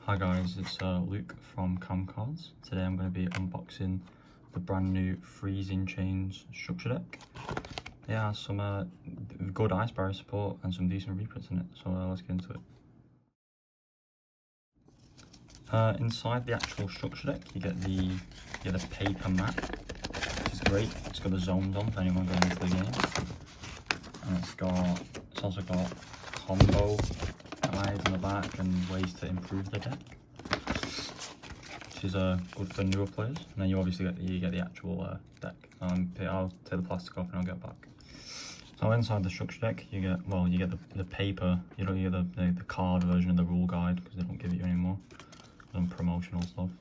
Hi guys, it's Luke from Camcards. Today I'm going to be unboxing the brand new Freezing Chains structure deck. It has some good ice barrier support and some decent reprints in it, so let's get into it. Inside the actual structure deck you get the paper mat, which is great. It's got the zones on for anyone going into the game. And it's also got combo guides in the back and ways to improve the deck, which is good for newer players. And then you obviously get the actual deck. I'll take the plastic off and I'll get back. So inside the structure deck you get the paper. You don't get the card version of the rule guide because they don't give it you anymore. Some promotional stuff.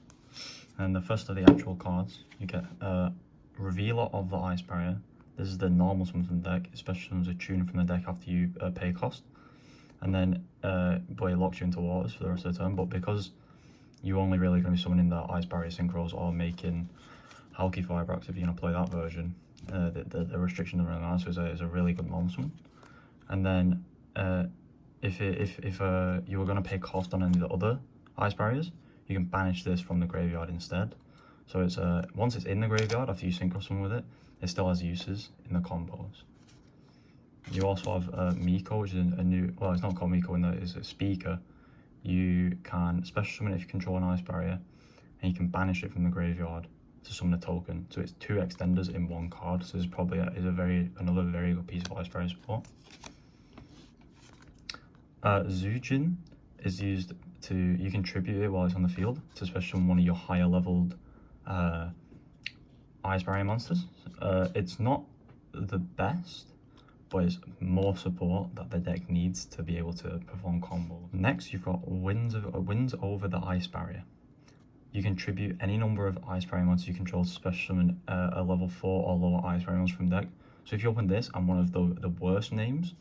And the first of the actual cards, you get Revealer of the Ice Barrier. This is the normal summon from the deck. It special summons a tune from the deck after you pay cost. And then but it locks you into waters for the rest of the turn. But because you're only really going to be summoning the Ice Barrier Synchros or making Halki Firebrax if you're going to play that version, the restriction around that is a really good normal summon. And then if you were going to pay cost on any of the other Ice Barriers, you can banish this from the graveyard instead. So it's once it's in the graveyard after you synchro summon with it, it still has uses in the combos. You also have Miko, which is a new, well, it's not called Miko, it's a speaker. You can special summon it if you control an Ice Barrier, and you can banish it from the graveyard to summon a token. So it's 2 extenders in 1 card. So it's probably another very good piece of Ice Barrier support. Zujin is used to, you can tribute it while it's on the field to special summon one of your higher leveled Ice Barrier monsters. It's not the best, but it's more support that the deck needs to be able to perform combos. Next, you've got Winds over the Ice Barrier. You can tribute any number of Ice Barrier monsters you control to special summon a level 4 or lower Ice Barrier monster from deck. So if you open this and one of the worst names,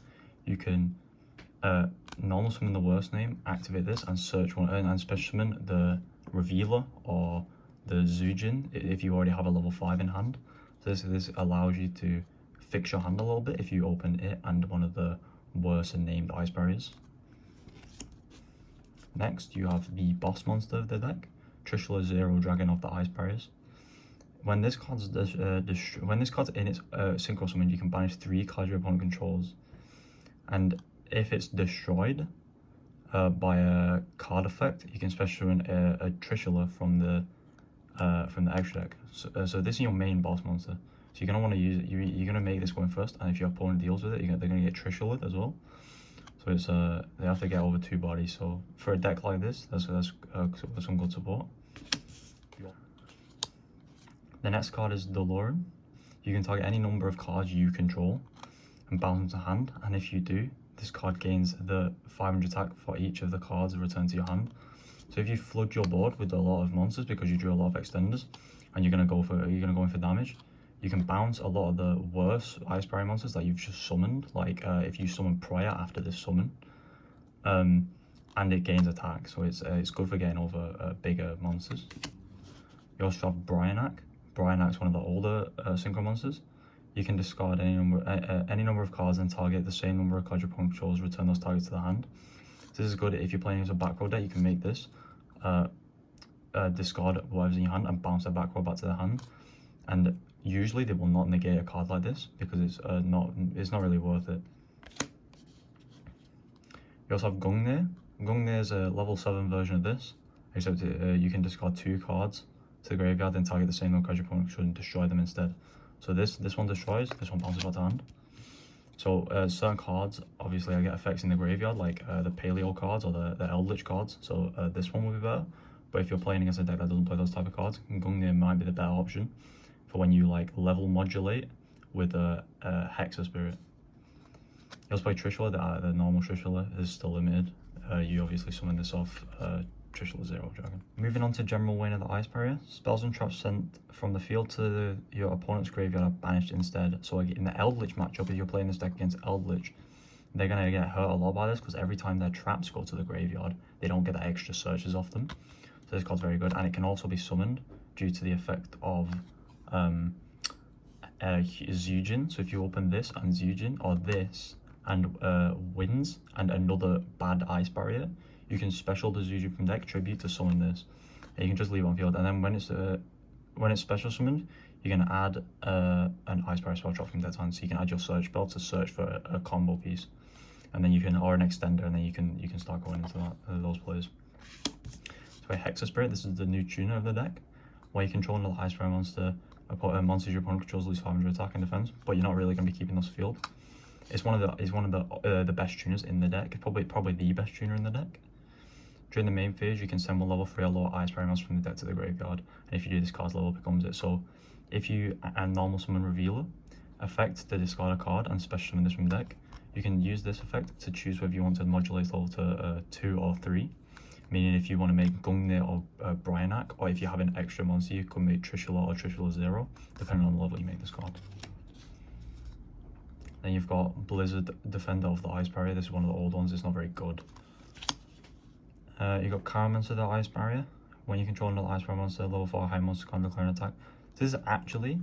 you can normal summon the worst name, activate this, and search one and special summon the Revealer or the Zujin if you already have a level 5 in hand. So this allows you to fix your hand a little bit if you open it and one of the worse named Ice Barriers. Next, you have the boss monster of the deck, Trishula Zero Dragon of the Ice Barriers. When this card's in its synchro summon, you can banish 3 cards your opponent controls, and if it's destroyed by a card effect, you can special summon a Trishula from the extra deck. So this is your main boss monster. So you're going to want to use it, you're going to make this going first, and if your opponent deals with it, they're going to get Trishula as well. So it's they have to get over 2 bodies. So for a deck like this, that's some good support. The next card is Doloran. You can target any number of cards you control and bounce them to hand, and if you do, this card gains the 500 attack for each of the cards returned to your hand. So if you flood your board with a lot of monsters because you drew a lot of extenders, and you're going to go in for damage, you can bounce a lot of the worst Ice Barrier monsters that you've just summoned, like if you summon Prior after this summon, and it gains attack, so it's good for getting over bigger monsters. You also have Bryanak. Bryanak's one of the older synchro monsters. You can discard any number of cards and target the same number of cards your opponent controls, return those targets to the hand. So this is good if you're playing as a back row deck. You can make this discard whatever's in your hand and bounce that back row back to the hand, and usually they will not negate a card like this because it's not really worth it. You also have Gungnir. Gungnir is a level 7 version of this, except you can discard 2 cards to the graveyard and target the same number of cards your opponent should destroy them instead. So this one destroys, this one bounces back to hand. So certain cards obviously I get effects in the graveyard, like the Paleo cards or the Eldritch cards, so this one will be better. But if you're playing against a deck that doesn't play those type of cards, Gungnir might be the better option for when you like level modulate with a Hexa Spirit. You also play Trishula. The normal Trishula is still limited. You obviously summon this off Trishula Zero Dragon. Moving on to General Wayne of the Ice Barrier. Spells and traps sent from the field to your opponent's graveyard are banished instead. So in the Eldritch matchup, if you're playing this deck against Eldritch, they're going to get hurt a lot by this because every time their traps go to the graveyard, they don't get the extra searches off them. So this card's very good, and it can also be summoned due to the effect of Zujin. So if you open this and Zujin, or this and Winds and another bad Ice Barrier, you can special the Zuzu from deck, tribute to summon this. And you can just leave it on field, and then when it's special summoned, you can add an Ice Barrier spell drop from dead hand, so you can add your search spell to search for a combo piece, and then you can, or an extender, and then you can start going into those plays. So a Hexa Spirit, this is the new tuner of the deck, where you control another Ice Barrier monster. Monsters your opponent controls lose 500 attack and defense, but you're not really going to be keeping those field. It's one of the best tuners in the deck. It's probably the best tuner in the deck. During the main phase, you can send one level 3 or lower Ice Barrier monster from the deck to the graveyard, and if you do, this card's level becomes it. So if you normal summon Revealer, effect to discard a card and special summon this from the deck, you can use this effect to choose whether you want to modulate level to 2 or 3. Meaning if you want to make Gungnir or Bryanak, or if you have an extra monster, you can make Trishula or Trishula 0, depending on the level you make this card. Then you've got Blizzard, Defender of the Ice Barrier. This is one of the old ones, it's not very good. You've got Caramancer, the Ice Barrier. When you control another Ice Barrier monster, level 4 high monster can't declare an attack. This is actually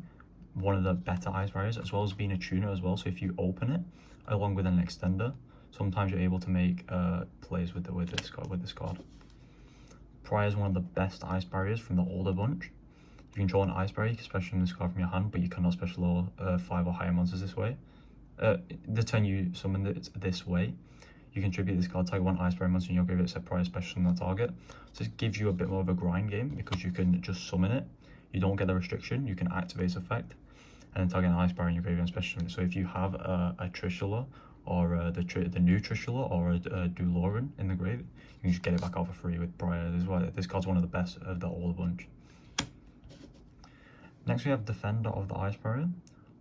one of the better Ice Barriers, as well as being a tuner as well. So if you open it, along with an extender, sometimes you're able to make plays with this card. Prior is one of the best Ice Barriers from the older bunch. If you control an Ice Barrier, you can special summon this card from your hand, but you cannot special 5 or higher monsters this way. The turn you summon it this way, you contribute this card, tag 1 Ice Barrier monster in your graveyard, set prior special summon that target. So this gives you a bit more of a grind game, because you can just summon it. You don't get the restriction, you can activate this effect, and then target an Ice Barrier in your graveyard and special summon it. So if you have a Trishula, or the new Trishula, or a Duloran in the grave, you can just get it back out for free with Briar. This card's one of the best of the old bunch. Next we have Defender of the Ice Barrier.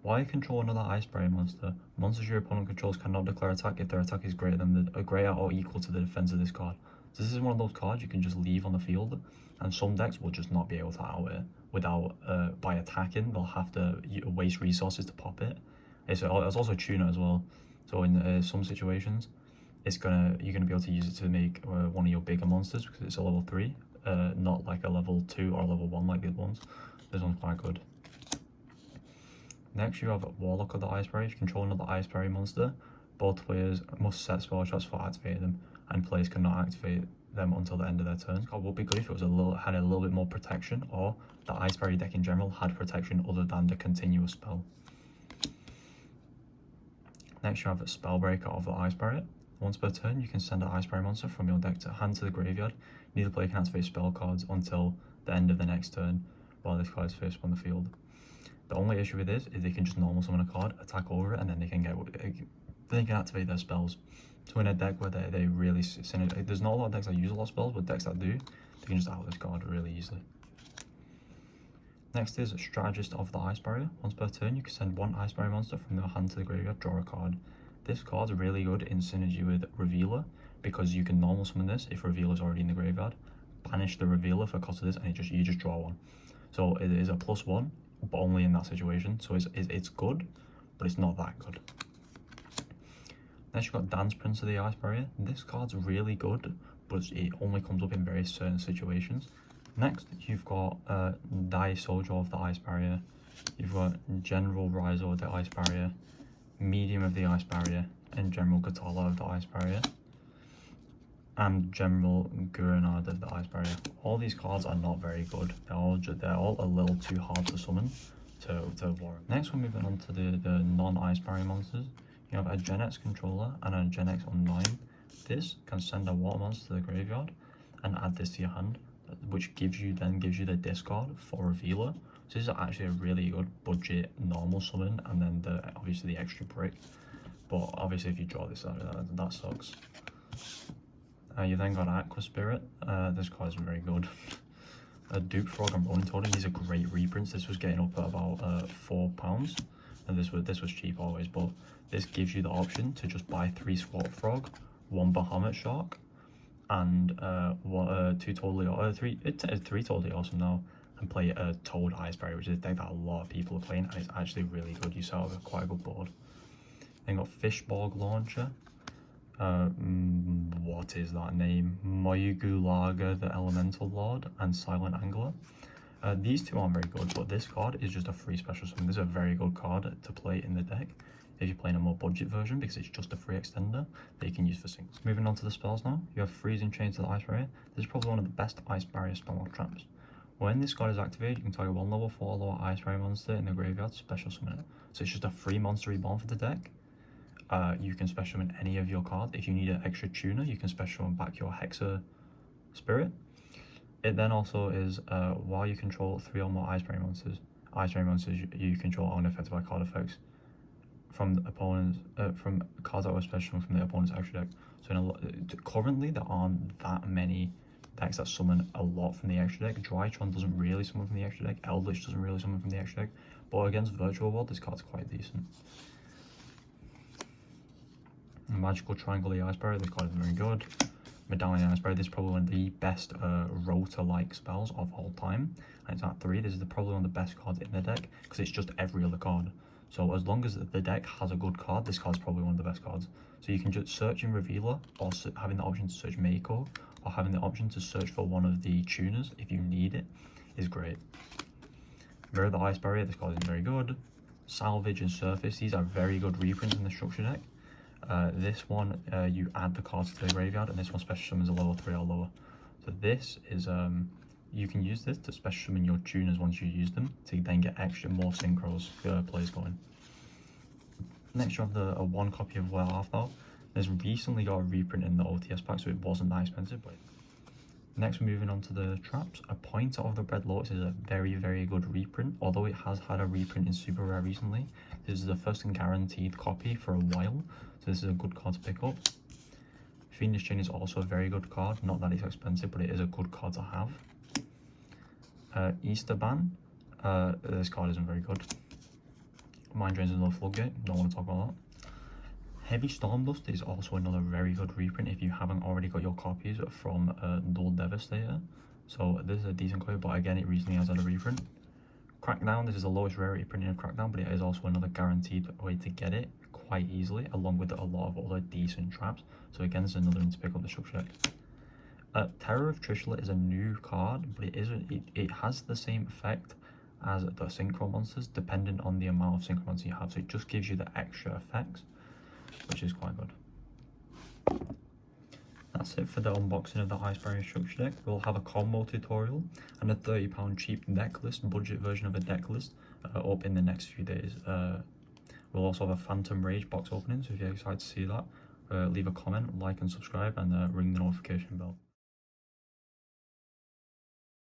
While you control another Ice Barrier monster, monsters your opponent controls cannot declare attack if their attack is greater or equal to the defense of this card. So this is one of those cards you can just leave on the field, and some decks will just not be able to out it without by attacking. They'll have to waste resources to pop it. It's also a tuner as well. So in some situations, you're gonna be able to use it to make one of your bigger monsters, because it's a level 3, not like a level 2 or level 1 like these ones. This one's quite good. Next you have Warlock of the Ice Barrier. If you control another Ice Barrier monster, both players must set spell shots for activating them, and players cannot activate them until the end of their turns. It would be good if it was had a little bit more protection, or the Ice Barrier deck in general had protection other than the continuous spell. Next you have a Spellbreaker of the Ice Barrier. Once per turn, you can send an Ice Barrier monster from your deck to hand to the graveyard. Neither player can activate spell cards until the end of the next turn, while this card is first on the field. The only issue with this is they can just normal summon a card, attack over it, and then they can activate their spells. So in a deck where they really synergize, there's not a lot of decks that use a lot of spells, but decks that do, they can just out this card really easily. Next is Strategist of the Ice Barrier. Once per turn, you can send 1 Ice Barrier monster from your hand to the graveyard, draw a card. This card's really good in synergy with Revealer, because you can normal summon this if Revealer's already in the graveyard, banish the Revealer for cost of this, and you just draw 1. So it is a +1, but only in that situation. So it's good, but it's not that good. Next you've got Dance Prince of the Ice Barrier. This card's really good, but it only comes up in very certain situations. Next you've got Die Soldier of the Ice Barrier. You've got General Riser of the Ice Barrier, Medium of the Ice Barrier, and General Katala of the Ice Barrier, and General Gurenard of the Ice Barrier. All these cards are not very good. They're all a little too hard to summon to warrant. Next we're moving on to the non-Ice Barrier monsters. You have a Gen X Controller and a Gen X Online. This can send a water monster to the graveyard and add this to your hand, which gives you the discard for Revealer. So this is actually a really good budget normal summon, and then obviously the extra brick. But obviously if you draw this out, that sucks. You then got Aqua Spirit. This card is very good. Dupe Frog and Rolling Totem. These are great reprints. This was getting up at about £4, and this was cheap always. But this gives you the option to just buy 3 Swamp Frog, 1 Bahamut Shark, and 3 totally awesome now, and play a Toad Ice Barrier, which is a deck that a lot of people are playing, and it's actually really good. You saw quite a good board. Then got Fishborg Launcher. What is that name? Moyugulaga the Elemental Lord and Silent Angler. These two aren't very good, but this card is just a free special summon. This is a very good card to play in the deck. if you're playing a more budget version, because it's just a free extender that you can use for singles. Moving on to the spells now, you have Freezing Chain to the Ice Barrier. This is probably one of the best Ice Barrier spell traps. When this card is activated, you can target one level 4 or lower Ice Barrier monster in the graveyard, special summon it. So it's just a free monster reborn for the deck. You can special summon any of your cards. If you need an extra tuner, you can special summon back your Hexa Spirit. It then also is, while you control 3 or more Ice Barrier monsters you control aren't affected by card effects from the opponents, from cards that were special from the opponent's extra deck. So currently there aren't that many decks that summon a lot from the extra deck. Drytron doesn't really summon from the extra deck. Eldritch doesn't really summon from the extra deck. But against Virtual World, this card's quite decent. Magical Triangle the Ice Barrier, this card is very good. Medallion Ice Barrier, this is probably one of the best rotor-like spells of all time. And it's at 3. This is probably one of the best cards in the deck because it's just every other card. So as long as the deck has a good card, this card's probably one of the best cards. So you can just search in Revealer, or having the option to search Mako, or having the option to search for one of the tuners if you need it, is great. Mirror the Ice Barrier, this card is very good. Salvage and Surface, these are very good reprints in the structure deck. This one, you add the cards to the graveyard, and this one special summons a level 3 or lower. So this is, you can use this to special summon your tuners once you use them, to then get more synchros plays going. Next you have a 1 copy of Well Half. There's recently got a reprint in the OTS pack, so it wasn't that expensive. But next we're moving on to the traps. A Pointer of the Red Lotus is a very, very good reprint, although it has had a reprint in Super Rare recently. This is the first and guaranteed copy for a while, so this is a good card to pick up. Phoenix Chain is also a very good card, not that it's expensive, but it is a good card to have. Easter Ban, this card isn't very good. Mind Drain's another Floodgate, don't want to talk about that. Heavy Stormdust is also another very good reprint if you haven't already got your copies from Duel Devastator. So this is a decent copy, but again it recently has had a reprint. Crackdown, this is the lowest rarity printing of Crackdown, but it is also another guaranteed way to get it quite easily, along with a lot of other decent traps. So again, this is another one to pick up the structure deck. Terror of Trishula is a new card, but it has the same effect as the Synchro monsters, depending on the amount of Synchro monsters you have. So it just gives you the extra effects, which is quite good. That's it for the unboxing of the Ice Barrier structure deck. We'll have a combo tutorial and a £30 cheap deck list, budget version of a deck list, up in the next few days. We'll also have a Phantom Rage box opening, so if you're excited to see that, leave a comment, like and subscribe, and ring the notification bell.